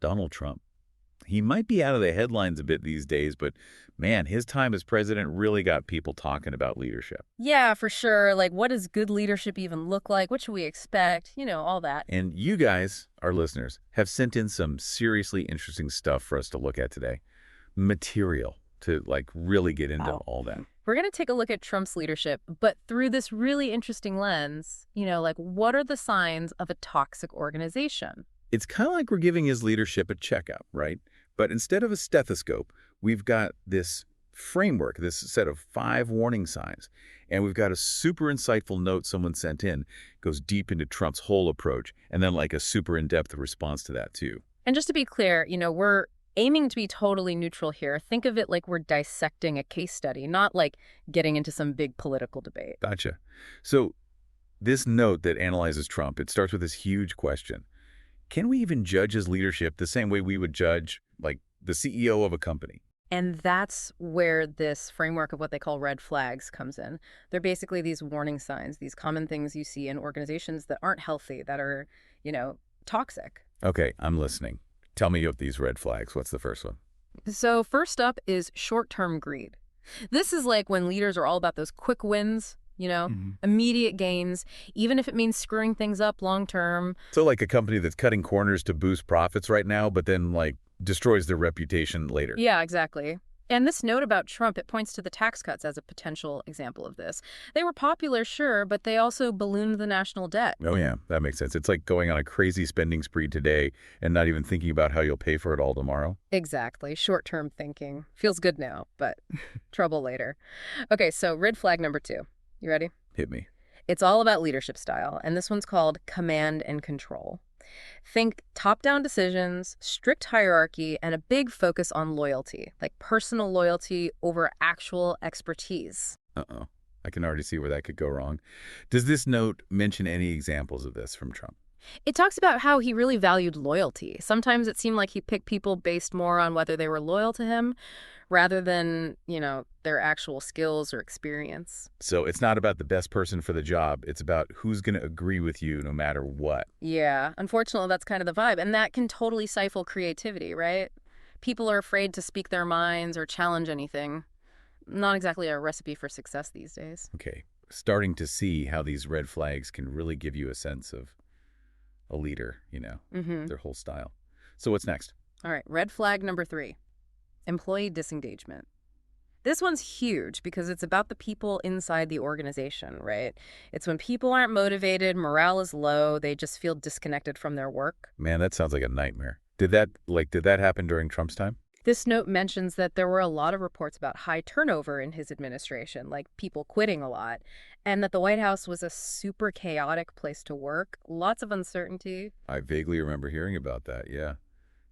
Donald Trump. He might be out of the headlines a bit these days, but man, his time as president really got people talking about leadership. Yeah, for sure. Like, what does good leadership even look like? What should we expect? All that. And you guys, our listeners, have sent in some seriously interesting stuff for us to look at today. Material to really get into Wow. all that. We're going to take a look at Trump's leadership, but through this really interesting lens, like what are the signs of a toxic organization? It's kind of like we're giving his leadership a checkup, right? But instead of a stethoscope, we've got this framework, this set of 5 warning signs. And we've got a super insightful note someone sent in, goes deep into Trump's whole approach, and then a super in-depth response to that too. And just to be clear, we're aiming to be totally neutral here. Think of it like we're dissecting a case study, not like getting into some big political debate. Gotcha. So this note that analyzes Trump, it starts with this huge question. Can we even judge his leadership the same way we would judge, the CEO of a company? And that's where this framework of what they call red flags comes in. They're basically these warning signs, these common things you see in organizations that aren't healthy, that are, toxic. Okay, I'm listening. Tell me of these red flags. What's the first one? So first up is short-term greed. This is like when leaders are all about those quick wins, immediate gains, even if it means screwing things up long-term. So like a company that's cutting corners to boost profits right now, but then destroys their reputation later. Yeah, exactly. And this note about Trump, it points to the tax cuts as a potential example of this. They were popular, sure, but they also ballooned the national debt. Oh yeah, that makes sense. It's like going on a crazy spending spree today and not even thinking about how you'll pay for it all tomorrow. Exactly. Short-term thinking. Feels good now, but trouble later. Okay, so red flag number 2. You ready? Hit me. It's all about leadership style, and this one's called command and control. Think top-down decisions, strict hierarchy, and a big focus on loyalty, like personal loyalty over actual expertise. Uh-oh. I can already see where that could go wrong. Does this note mention any examples of this from Trump? It talks about how he really valued loyalty. Sometimes it seemed like he picked people based more on whether they were loyal to him rather than, their actual skills or experience. So it's not about the best person for the job. It's about who's going to agree with you no matter what. Yeah, unfortunately, that's kind of the vibe. And that can totally stifle creativity, right? People are afraid to speak their minds or challenge anything. Not exactly a recipe for success these days. Okay, starting to see how these red flags can really give you a sense of a leader, their whole style. So what's next? All right, red flag number 3, employee disengagement. This one's huge because it's about the people inside the organization, right? It's when people aren't motivated, morale is low, they just feel disconnected from their work. Man, that sounds like a nightmare. Did that happen during Trump's time? This note mentions that there were a lot of reports about high turnover in his administration, like people quitting a lot, and that the White House was a super chaotic place to work, lots of uncertainty. I vaguely remember hearing about that, yeah.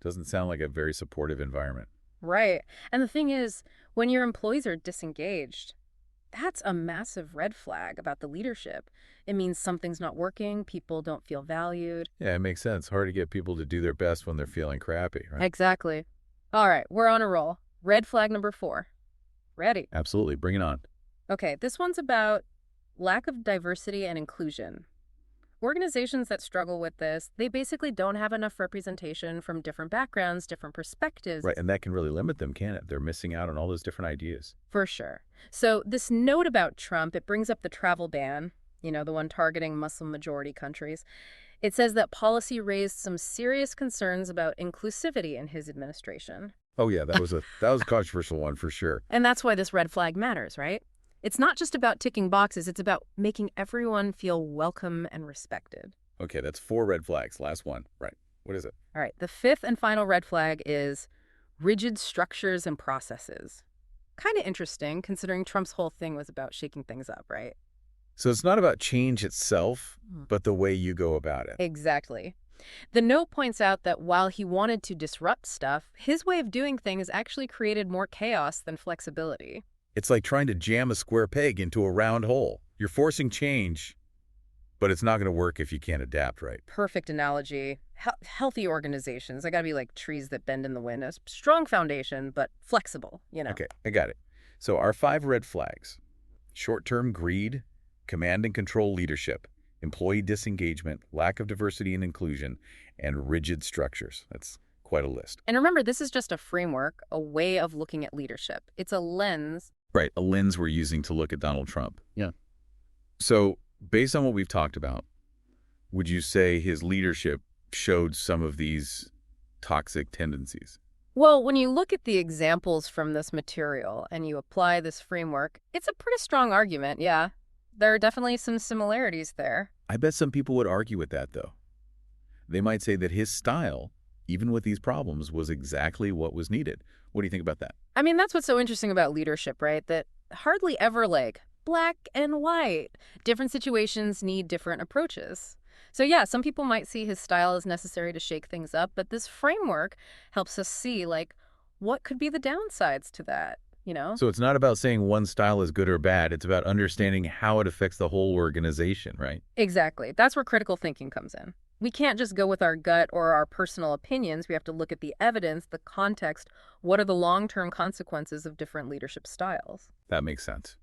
Doesn't sound like a very supportive environment. Right. And the thing is, when your employees are disengaged, that's a massive red flag about the leadership. It means something's not working, people don't feel valued. Yeah, it makes sense. Hard to get people to do their best when they're feeling crappy, right? Exactly. All right, we're on a roll. Red flag number 4. Ready? Absolutely. Bring it on. Okay, this one's about lack of diversity and inclusion. Organizations that struggle with this, they basically don't have enough representation from different backgrounds, different perspectives. Right, and that can really limit them, can't it? They're missing out on all those different ideas. For sure. So this note about Trump, it brings up the travel ban, the one targeting Muslim-majority countries. It says that policy raised some serious concerns about inclusivity in his administration. Oh yeah, that was a controversial one for sure. And that's why this red flag matters, right? It's not just about ticking boxes, it's about making everyone feel welcome and respected. Okay, that's 4 red flags. Last one. Right. What is it? All right, the 5th and final red flag is rigid structures and processes. Kind of interesting, considering Trump's whole thing was about shaking things up, right? So it's not about change itself, but the way you go about it. Exactly. The note points out that while he wanted to disrupt stuff, his way of doing things actually created more chaos than flexibility. It's like trying to jam a square peg into a round hole. You're forcing change, but it's not going to work if you can't adapt, right? Perfect analogy. Healthy organizations, they got to be like trees that bend in the wind. A strong foundation, but flexible, Okay, I got it. So our 5 red flags: short-term greed, command and control leadership, employee disengagement, lack of diversity and inclusion, and rigid structures. That's quite a list. And remember, this is just a framework, a way of looking at leadership. It's a lens. Right, a lens we're using to look at Donald Trump. Yeah. So, based on what we've talked about, would you say his leadership showed some of these toxic tendencies? Well, when you look at the examples from this material and you apply this framework, it's a pretty strong argument, yeah. There are definitely some similarities there. I bet some people would argue with that, though. They might say that his style, even with these problems, was exactly what was needed. What do you think about that? I mean, that's what's so interesting about leadership, right? That hardly ever like black and white. Different situations need different approaches. So yeah, some people might see his style as necessary to shake things up, but this framework helps us see, like, what could be the downsides to that, you know? So it's not about saying one style is good or bad. It's about understanding how it affects the whole organization, right? Exactly. That's where critical thinking comes in. We can't just go with our gut or our personal opinions. We have to look at the evidence, the context. What are the long-term consequences of different leadership styles? That makes sense.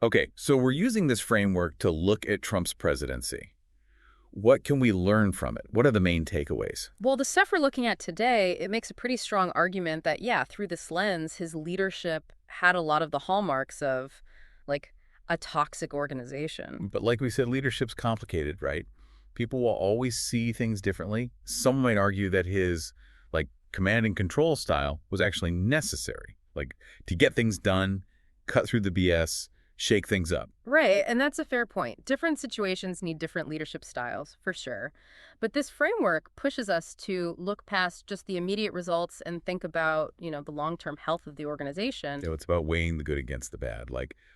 Okay, so we're using this framework to look at Trump's presidency. What can we learn from it? What are the main takeaways? Well, the stuff we're looking at today, it makes a pretty strong argument that, yeah, through this lens, his leadership had a lot of the hallmarks of, like, a toxic organization. But like we said, leadership's complicated, right? People will always see things differently. Some might argue that his, command and control style was actually necessary, to get things done, cut through the BS, shake things up. Right, and that's a fair point. Different situations need different leadership styles, for sure. But this framework pushes us to look past just the immediate results and think about, the long-term health of the organization. It's about weighing the good against the bad.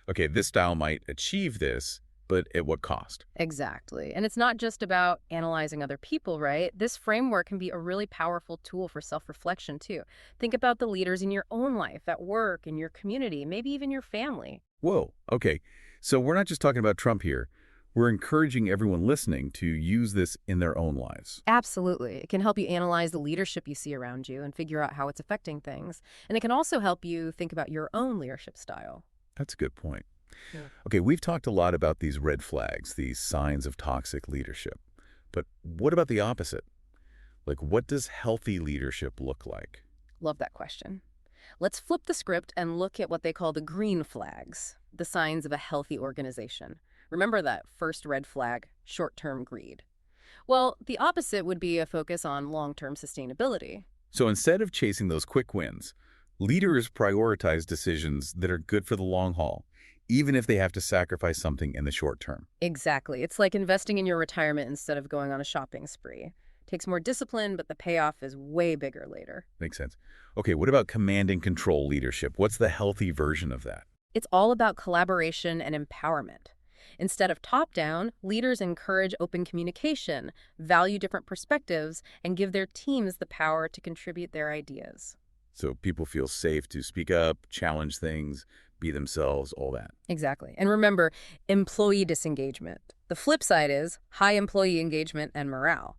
Okay, this style might achieve this, but at what cost? Exactly. And it's not just about analyzing other people, right? This framework can be a really powerful tool for self-reflection, too. Think about the leaders in your own life, at work, in your community, maybe even your family. Whoa, okay. So we're not just talking about Trump here. We're encouraging everyone listening to use this in their own lives. Absolutely. It can help you analyze the leadership you see around you and figure out how it's affecting things. And it can also help you think about your own leadership style. That's a good point. Yeah. Okay, we've talked a lot about these red flags, these signs of toxic leadership. But what about the opposite? What does healthy leadership look like? Love that question. Let's flip the script and look at what they call the green flags, the signs of a healthy organization. Remember that first red flag, short-term greed. Well, the opposite would be a focus on long-term sustainability. So instead of chasing those quick wins, leaders prioritize decisions that are good for the long haul, even if they have to sacrifice something in the short term. Exactly. It's like investing in your retirement instead of going on a shopping spree. Takes more discipline, but the payoff is way bigger later. Makes sense. Okay, what about command and control leadership? What's the healthy version of that? It's all about collaboration and empowerment. Instead of top-down, leaders encourage open communication, value different perspectives, and give their teams the power to contribute their ideas. So people feel safe to speak up, challenge things, be themselves, all that. Exactly. And remember, employee disengagement. The flip side is high employee engagement and morale.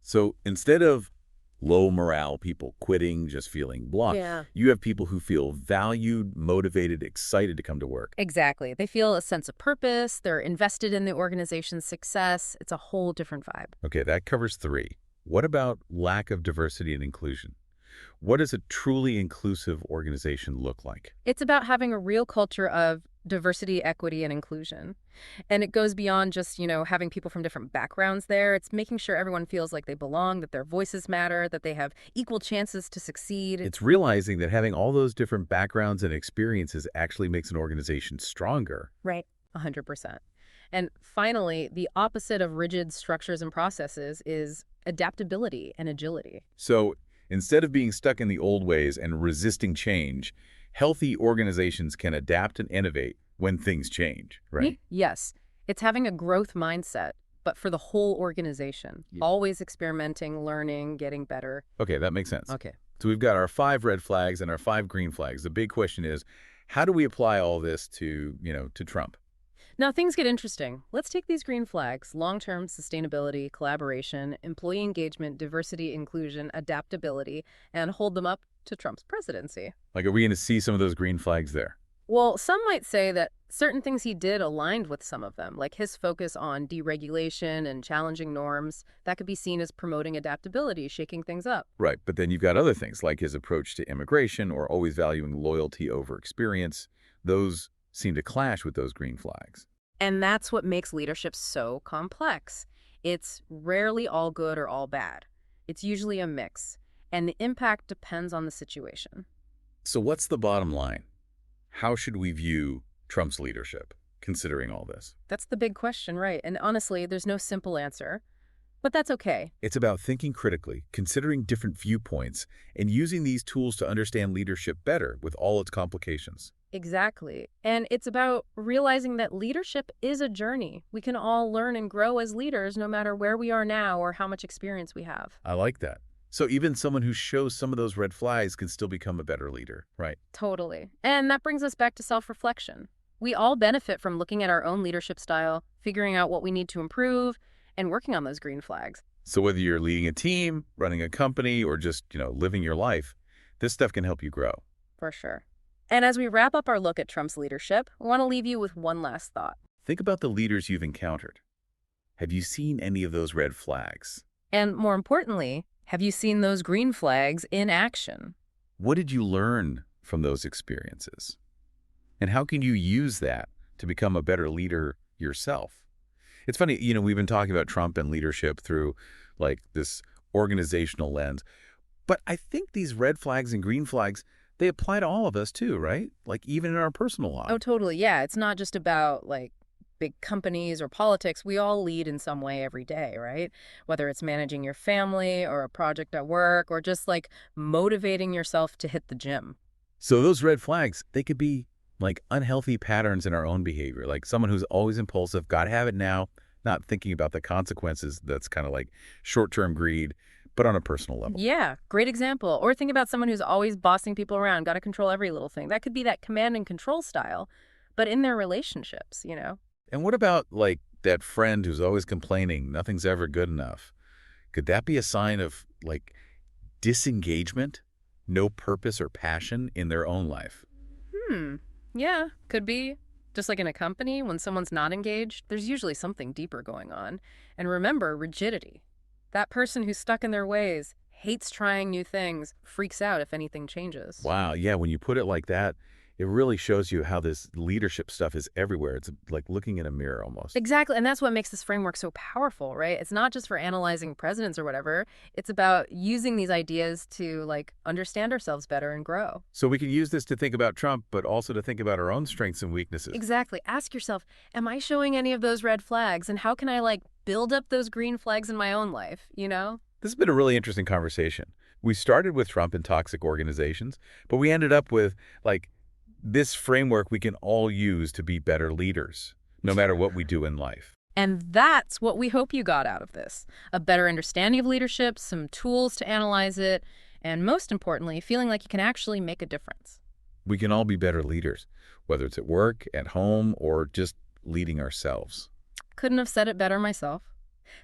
So instead of low morale, people quitting, just feeling blah, you have people who feel valued, motivated, excited to come to work. Exactly. They feel a sense of purpose. They're invested in the organization's success. It's a whole different vibe. Okay, that covers 3. What about lack of diversity and inclusion? What does a truly inclusive organization look like? It's about having a real culture of diversity, equity, and inclusion. And it goes beyond just, having people from different backgrounds there. It's making sure everyone feels like they belong, that their voices matter, that they have equal chances to succeed. It's realizing that having all those different backgrounds and experiences actually makes an organization stronger. Right, 100%. And finally, the opposite of rigid structures and processes is adaptability and agility. So instead of being stuck in the old ways and resisting change, healthy organizations can adapt and innovate when things change, right? Yes. It's having a growth mindset, but for the whole organization. Yeah. Always experimenting, learning, getting better. Okay, that makes sense. Okay. So we've got our 5 red flags and our 5 green flags. The big question is, how do we apply all this to Trump? Now, things get interesting. Let's take these green flags: long-term sustainability, collaboration, employee engagement, diversity, inclusion, adaptability, and hold them up to Trump's presidency. Are we going to see some of those green flags there? Well, some might say that certain things he did aligned with some of them, like his focus on deregulation and challenging norms. That could be seen as promoting adaptability, shaking things up. Right, but then you've got other things like his approach to immigration or always valuing loyalty over experience. Those seem to clash with those green flags. And that's what makes leadership so complex. It's rarely all good or all bad. It's usually a mix, and the impact depends on the situation. So what's the bottom line? How should we view Trump's leadership, considering all this? That's the big question, right? And honestly, there's no simple answer, but that's okay. It's about thinking critically, considering different viewpoints, and using these tools to understand leadership better with all its complications. Exactly. And it's about realizing that leadership is a journey. We can all learn and grow as leaders no matter where we are now or how much experience we have. I like that. So even someone who shows some of those red flags can still become a better leader, right? Totally. And that brings us back to self-reflection. We all benefit from looking at our own leadership style, figuring out what we need to improve, and working on those green flags. So whether you're leading a team, running a company, or just, living your life, this stuff can help you grow. For sure. And as we wrap up our look at Trump's leadership, I want to leave you with one last thought. Think about the leaders you've encountered. Have you seen any of those red flags? And more importantly, have you seen those green flags in action? What did you learn from those experiences? And how can you use that to become a better leader yourself? It's funny, we've been talking about Trump and leadership through this organizational lens, but I think these red flags and green flags, they apply to all of us too, right? Like even in our personal life. Oh, totally. Yeah. It's not just about big companies or politics. We all lead in some way every day, right? Whether it's managing your family or a project at work or just motivating yourself to hit the gym. So those red flags, they could be like unhealthy patterns in our own behavior, like someone who's always impulsive, got to have it now, not thinking about the consequences. That's kind of like short-term greed, but on a personal level. Yeah, great example. Or think about someone who's always bossing people around, got to control every little thing. That could be that command and control style, but in their relationships. And what about that friend who's always complaining, nothing's ever good enough? Could that be a sign of disengagement, no purpose or passion in their own life? Yeah, could be. Just like in a company, when someone's not engaged, there's usually something deeper going on. And remember, rigidity. That person who's stuck in their ways, hates trying new things, freaks out if anything changes. Wow, yeah, when you put it like that, it really shows you how this leadership stuff is everywhere. It's like looking in a mirror almost. Exactly, and that's what makes this framework so powerful, right? It's not just for analyzing presidents or whatever. It's about using these ideas to understand ourselves better and grow. So we can use this to think about Trump, but also to think about our own strengths and weaknesses. Exactly. Ask yourself, am I showing any of those red flags? And how can I build up those green flags in my own life, This has been a really interesting conversation. We started with Trump and toxic organizations, but we ended up with this framework we can all use to be better leaders, no matter what we do in life. And that's what we hope you got out of this. A better understanding of leadership, some tools to analyze it, and most importantly, feeling like you can actually make a difference. We can all be better leaders, whether it's at work, at home, or just leading ourselves. Couldn't have said it better myself.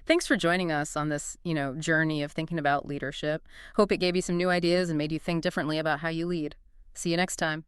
Thanks for joining us on this, journey of thinking about leadership. Hope it gave you some new ideas and made you think differently about how you lead. See you next time.